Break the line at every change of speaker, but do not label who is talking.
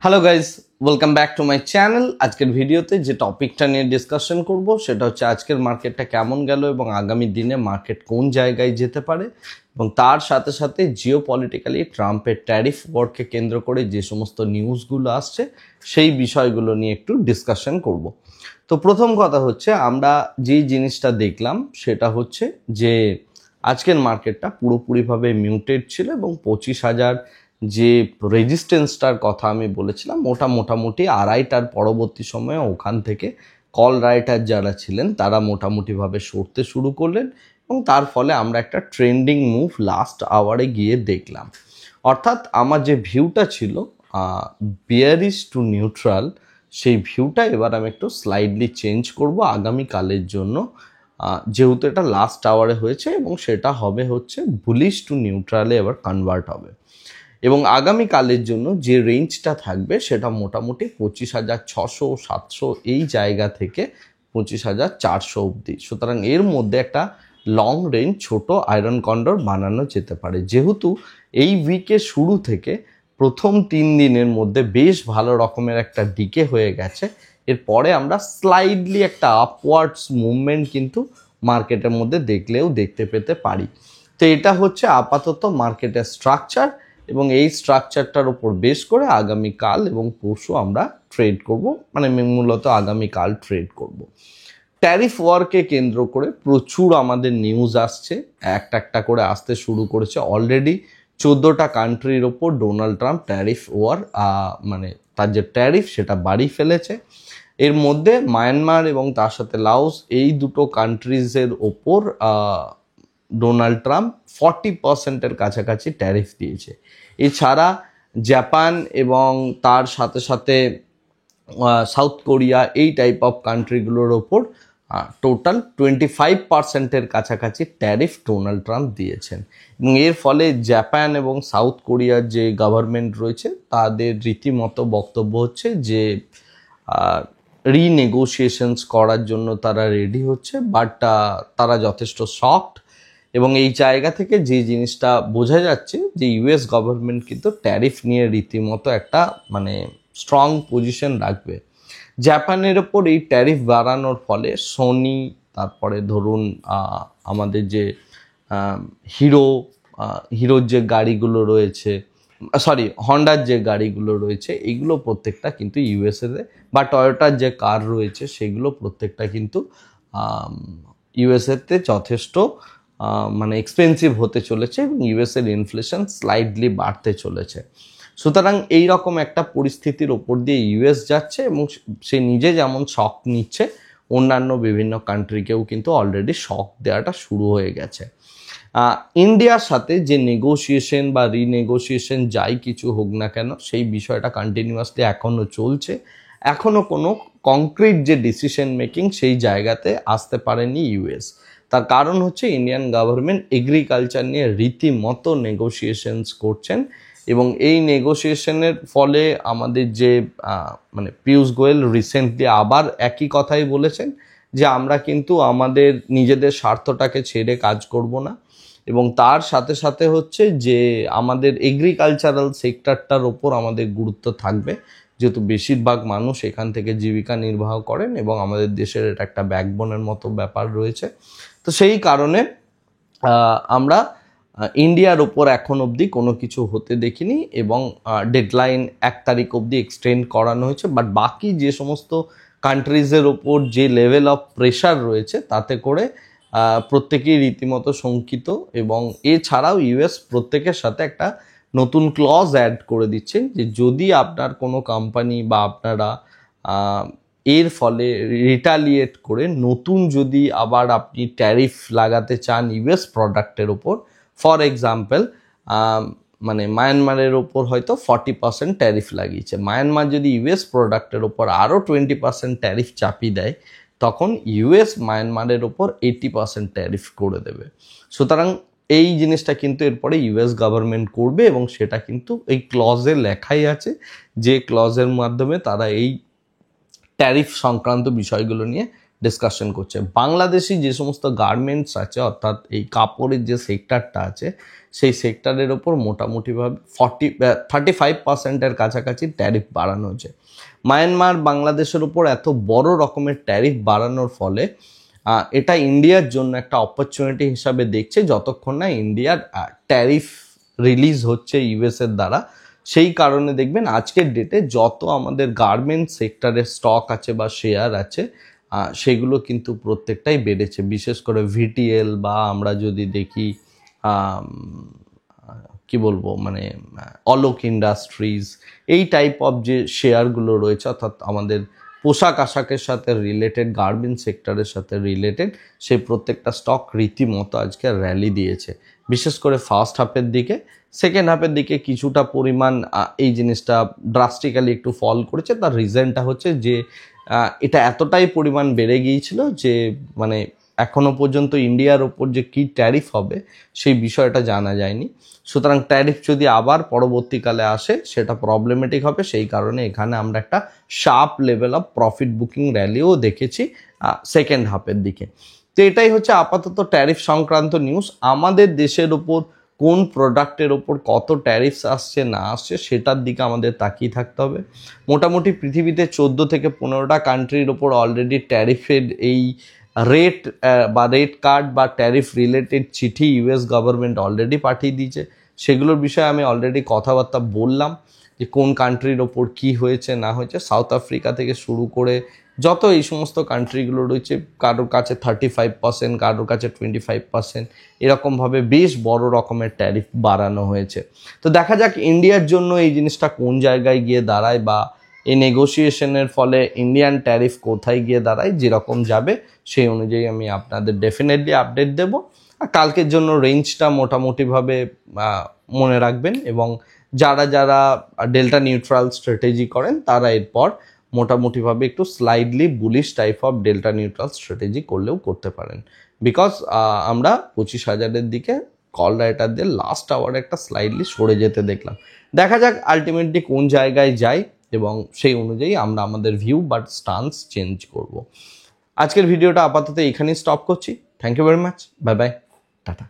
Hello guys, welcome back to my channel. আজকের ভিডিওতে যে টপিকটা নিয়ে ডিসকাশন করব সেটা হচ্ছে আজকের মার্কেটটা কেমন গেল এবং আগামী দিনে মার্কেট কোন জায়গায় যেতে পারে, এবং তার সাথে সাথে জিও পলিটিক্যালি ট্রাম্পের ট্যারিফ ওয়ারকে কেন্দ্র করে যে সমস্ত নিউজগুলো আসছে সেই বিষয়গুলো নিয়ে একটু ডিসকাশন করব। তো প্রথম কথা হচ্ছে, আমরা যেই জিনিসটা দেখলাম সেটা হচ্ছে যে আজকের মার্কেটটা পুরোপুরিভাবে মিউটেড ছিল এবং 25,000 যে রেজিস্ট্যান্সটার কথা আমি বলেছিলাম ওটা মোটামুটি আড়াইটার পরবর্তী সময়ে ওখান থেকে কল রাইটার যারা ছিলেন তারা মোটামুটিভাবে সরতে শুরু করলেন, এবং তার ফলে আমরা একটা ট্রেন্ডিং মুভ লাস্ট আওয়ারে গিয়ে দেখলাম। অর্থাৎ আমার যে ভিউটা ছিল বিয়ারিশ টু নিউট্রাল, সেই ভিউটা এবার আমি একটু স্লাইডলি চেঞ্জ করব আগামীকালের জন্য, যেহেতু এটা লাস্ট আওয়ারে হয়েছে এবং সেটা হবে হচ্ছে বুলিশ টু নিউট্রালে এবার কনভার্ট হবে। এবং আগামীকালের জন্য যে রেঞ্জটা থাকবে সেটা মোটামুটি 25,600-700 এই জায়গা থেকে 25,400 অবধি। সুতরাং এর মধ্যে একটা লং রেঞ্জ ছোট আয়রন কন্ডর বানানো যেতে পারে। যেহেতু এই উইকের শুরু থেকে প্রথম 3 দিনের মধ্যে বেশ ভালো রকমের একটা ডিকে হয়ে গেছে, এরপরে আমরা স্লাইডলি একটা আপওয়ার্ডস মুভমেন্ট কিন্তু মার্কেটের মধ্যে দেখতে পেতে পারি। তো এটা হচ্ছে আপাতত মার্কেটের স্ট্রাকচার, এবং এই স্ট্রাকচারটার উপর বেস করে আগামীকাল এবং পরশু আমরা ট্রেড করব, মানে মূলত আগামীকাল ট্রেড করব। ট্যারিফ ওয়ারকে কেন্দ্র করে প্রচুর আমাদের নিউজ আসছে, একটা করে আসতে শুরু করেছে। অলরেডি 14টা কান্ট্রির ওপর ডোনাল্ড ট্রাম্প ট্যারিফ ওয়ার মানে তার যে ট্যারিফ সেটা বাড়িয়ে ফেলেছে। এর মধ্যে মায়ানমার এবং তার সাথে লাওস, এই দুটো কান্ট্রিজের ওপর ডোনাল্ড ট্রাম্প 40%-এর কাছাকাছি ট্যারিফ দিয়েছে। এছাড়া জাপান এবং তার সাথে সাথে সাউথ কোরিয়া, এই টাইপ অফ কান্ট্রিগুলোর ওপর টোটাল 25%-এর কাছাকাছি ট্যারিফ ডোনাল্ড ট্রাম্প দিয়েছেন। এবং এর ফলে জাপান এবং সাউথ কোরিয়ার যে গভর্নমেন্ট রয়েছে তাদের রীতিমতো বক্তব্য হচ্ছে যে রিনেগোসিয়েশনস করার জন্য তারা রেডি হচ্ছে, বাট তারা যথেষ্ট শকড। এবং এই জায়গা থেকে যে জিনিসটা বোঝা যাচ্ছে যে ইউএস গভর্নমেন্ট কিন্তু ট্যারিফ নিয়ে রীতিমতো একটা মানে স্ট্রং পজিশন রাখবে। জাপানের ওপর এই ট্যারিফ বাড়ানোর ফলে সোনি, তারপরে ধরুন আমাদের যে হিরোর যে গাড়িগুলো রয়েছে, হন্ডার যে গাড়িগুলো রয়েছে, এইগুলো প্রত্যেকটা কিন্তু ইউএসএতে, বা টয়োটার যে কার রয়েছে সেগুলো প্রত্যেকটা কিন্তু ইউএসএতে যথেষ্ট মানে এক্সপেন্সিভ হতে চলেছে, এবং ইউএসএর ইনফ্লেশন স্লাইডলি বাড়তে চলেছে। সুতরাং এই রকম একটা পরিস্থিতির ওপর দিয়ে ইউএস যাচ্ছে, এবং সে নিজে যেমন শক নিচ্ছে অন্যান্য বিভিন্ন কান্ট্রিকেও কিন্তু অলরেডি শক দেওয়াটা শুরু হয়ে গেছে। ইন্ডিয়ার সাথে যে নেগোসিয়েশন বা রিনেগোসিয়েশন যাই কিছু হোক না কেন, সেই বিষয়টা কন্টিনিউয়াসলি এখনও চলছে। এখনও কোনো কংক্রিট যে ডিসিশন মেকিং সেই জায়গাতে আসতে পারেনি ইউএস। তার কারণ হচ্ছে ইন্ডিয়ান গভর্নমেন্ট এগ্রিকালচার নিয়ে রীতিমতো নেগোসিয়েশনস করছেন, এবং এই নেগোসিয়েশনের ফলে আমাদের যে মানে পীয়ূষ গোয়েল রিসেন্টলি আবার একই কথাই বলেছেন যে আমরা কিন্তু আমাদের নিজেদের স্বার্থটাকে ছেড়ে কাজ করব না, এবং তার সাথে সাথে হচ্ছে যে আমাদের এগ্রিকালচারাল সেক্টরটার ওপর আমাদের গুরুত্ব থাকবে, যেহেতু বেশিরভাগ মানুষ এখান থেকে জীবিকা নির্বাহ করেন এবং আমাদের দেশের এটা একটা ব্যাকবোনের মতো ব্যাপার রয়েছে। তো সেই কারণে আমরা ইন্ডিয়ার ওপর এখন অবধি কোনো কিছু হতে দেখিনি, এবং ডেডলাইন 1 তারিখ অবধি এক্সটেন্ড করানো হয়েছে। বাট বাকি যে সমস্ত কান্ট্রিজের ওপর যে লেভেল অফ প্রেশার রয়েছে তাতে করে প্রত্যেকেই রীতিমতো শঙ্কিত, এবং এছাড়াও ইউএস প্রত্যেকের সাথে একটা নতুন ক্লজ অ্যাড করে দিচ্ছেন যে যদি আপনার কোনো কোম্পানি বা আপনারা এর ফলে রিটালিয়েট করে নতুন যদি আবার আপনি ট্যারিফ লাগাতে চান ইউএস প্রোডাক্টের ওপর, ফর এক্সাম্পল মানে মায়ানমারের ওপর হয়তো 40% ট্যারিফ লাগিয়েছে, মায়ানমার যদি ইউএস প্রোডাক্টের ওপর আরও 20% ট্যারিফ চাপিয়ে দেয়, তখন ইউএস মায়ানমারের ওপর 80% ট্যারিফ করে দেবে। সুতরাং এই জিনিসটা কিন্তু এরপরে ইউএস গভর্নমেন্ট করবে, এবং সেটা কিন্তু এই ক্লজে লেখাই আছে, যে ক্লজের মাধ্যমে তারা এই ট্যারিফ সংক্রান্ত বিষয়গুলো নিয়ে ডিসকাশন করছে। বাংলাদেশি যে সমস্ত গার্মেন্টস আছে, অর্থাৎ এই কাপড়ের যে সেক্টরটা আছে, সেই সেক্টরের ওপর মোটামুটিভাবে 35%-এর কাছাকাছি ট্যারিফ বাড়ানো হয়েছে। মায়ানমার বাংলাদেশের উপর এত বড় রকমের ট্যারিফ বাড়ানোর ফলে এটা ইন্ডিয়ার জন্য একটা অপরচুনিটি হিসাবে দেখছে, যতক্ষণ না ইন্ডিয়ার ট্যারিফ রিলিজ হচ্ছে ইউএসের দ্বারা। সেই কারণে দেখবেন আজকের ডেটে যত আমাদের গার্মেন্টস সেক্টরের স্টক আছে বা শেয়ার আছে, সেগুলো কিন্তু প্রত্যেকটাই বেড়েছে। বিশেষ করে ভিটিএল বা আমরা যদি দেখি কি বলবো মানে অলোক ইন্ডাস্ট্রিজ, এই টাইপ অফ যে শেয়ারগুলো রয়েছে, অর্থাৎ আমাদের পোশাক আশাকের সাথে রিলেটেড, গার্মেন্টস সেক্টরের সাথে রিলেটেড, সেই প্রত্যেকটা স্টক রীতিমতো আজকে র্যালি দিয়েছে। বিশেষ করে ফার্স্ট হাফের দিকে, সেকেন্ড হাফের দিকে কিছুটা পরিমাণ এই জিনিসটা ড্রাস্টিক্যালি একটু ফল করেছে। তার রিজনটা হচ্ছে যে এটা এতটাই পরিমাণ বেড়ে গিয়েছিল যে মানে এখনো পর্যন্ত ইন্ডিয়ার ওপর যে কী ট্যারিফ হবে সেই বিষয়টা জানা যায়নি। সুতরাং ট্যারিফ যদি আবার পরবর্তীকালে আসে সেটা প্রবলেমেটিক হবে। সেই কারণে এখানে আমরা একটা sharp level of profit booking র্যালিও দেখেছি সেকেন্ড হাফের দিকে। তো এটাই হচ্ছে আপাতত ট্যারিফ সংক্রান্ত নিউজ। আমাদের দেশের ওপর কোন প্রোডাক্টের ওপর কত ট্যারিফস আসছে না আসছে সেটার দিকে আমাদের তাকিয়ে থাকতে হবে। মোটামুটি পৃথিবীতে 14 থেকে 15টা কান্ট্রির ওপর অলরেডি ট্যারিফের এই রেট বা রেট কার্ড বা ট্যারিফ রিলেটেড চিঠি ইউএস গভর্নমেন্ট অলরেডি পাঠিয়ে দিয়েছে। সেগুলোর বিষয়ে আমি অলরেডি কথাবার্তা বললাম যে কোন কান্ট্রির ওপর কী হয়েছে না হয়েছে। সাউথ আফ্রিকা থেকে শুরু করে যত এই সমস্ত কান্ট্রিগুলো রয়েছে, কারোর কাছে 35%, কারোর কাছে 25%, এরকমভাবে বেশ বড় রকমের ট্যারিফ বাড়ানো হয়েছে। তো দেখা যাক ইন্ডিয়ার জন্য এই জিনিসটা কোন জায়গায় গিয়ে দাঁড়ায় বা এই নেগোসিয়েশনের ফলে ইন্ডিয়ান ট্যারিফ কোথায় গিয়ে দাঁড়ায়। যেরকম যাবে সেই অনুযায়ী আমি আপনাদের ডেফিনেটলি আপডেট দেব। আর কালকের জন্য রেঞ্জটা মোটামুটিভাবে মনে রাখবেন, এবং যারা যারা ডেল্টা নিউট্রাল স্ট্র্যাটেজি করেন তারা এরপর মোটামুটিভাবে একটু slightly bullish type of delta neutral strategy করলেও করতে পারেন। বিকজ আমরা 25,000-এর দিকে কল রাইটারদের লাস্ট আওয়ারে একটা স্লাইডলি সরে যেতে দেখলাম। দেখা যাক আলটিমেটলি কোন জায়গায় যায়, এবং সেই অনুযায়ী আমরা আমাদের ভিউ বা স্টান্স চেঞ্জ করব। আজকের ভিডিওটা আপাতত এখানেই স্টপ করছি। Thank you very much, bye bye, tata.